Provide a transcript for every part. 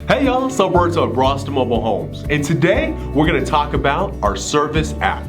Hey y'all, suburbs of Braustin Mobile Homes, and today we're going to talk about our service app.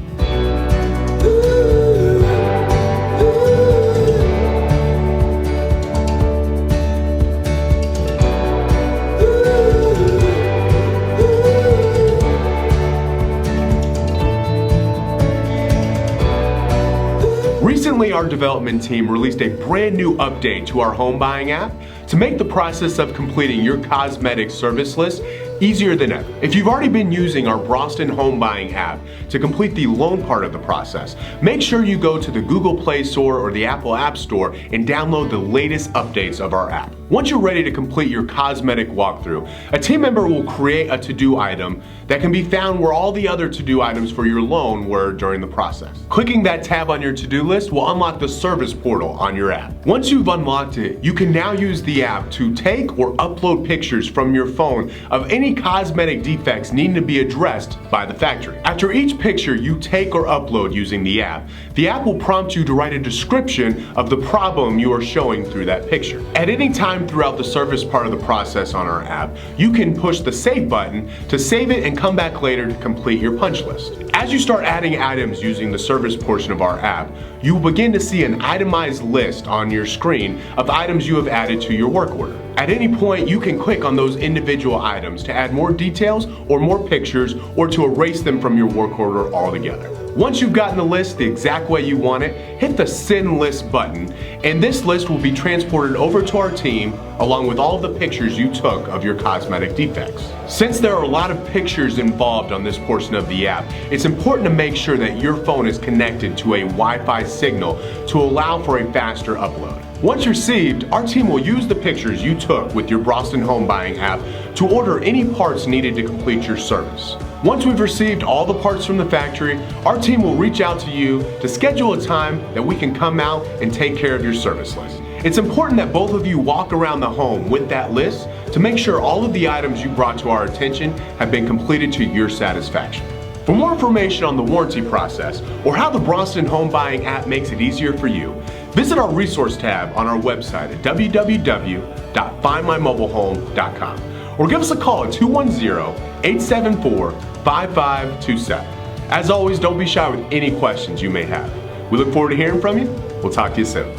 Recently, our development team released a brand new update to our home buying app to make the process of completing your cosmetic service list easier than ever. If you've already been using our Braustin Home Buying App to complete the loan part of the process, make sure you go to the Google Play Store or the Apple App Store and download the latest updates of our app. Once you're ready to complete your cosmetic walkthrough, a team member will create a to-do item that can be found where all the other to-do items for your loan were during the process. Clicking that tab on your to-do list will unlock the service portal on your app. Once you've unlocked it, you can now use the app to take or upload pictures from your phone of any cosmetic defects needing to be addressed by the factory. After each picture you take or upload using the app will prompt you to write a description of the problem you are showing through that picture. At any time throughout the service part of the process on our app, you can push the save button to save it and come back later to complete your punch list. As you start adding items using the service portion of our app, you will begin to see an itemized list on your screen of items you have added to your work order. At any point, you can click on those individual items to add more details or more pictures or to erase them from your work order altogether. Once you've gotten the list the exact way you want it, hit the Send List button, and this list will be transported over to our team along with all of the pictures you took of your cosmetic defects. Since there are a lot of pictures involved on this portion of the app, it's important to make sure that your phone is connected to a Wi-Fi signal to allow for a faster upload. Once received, our team will use the pictures you took with your Braustin Home Buying app to order any parts needed to complete your service. Once we've received all the parts from the factory, our team will reach out to you to schedule a time that we can come out and take care of your service list. It's important that both of you walk around the home with that list to make sure all of the items you brought to our attention have been completed to your satisfaction. For more information on the warranty process or how the Braustin Home Buying app makes it easier for you, visit our resource tab on our website at www.findmymobilehome.com or give us a call at 210-874-5527. As always, don't be shy with any questions you may have. We look forward to hearing from you. We'll talk to you soon.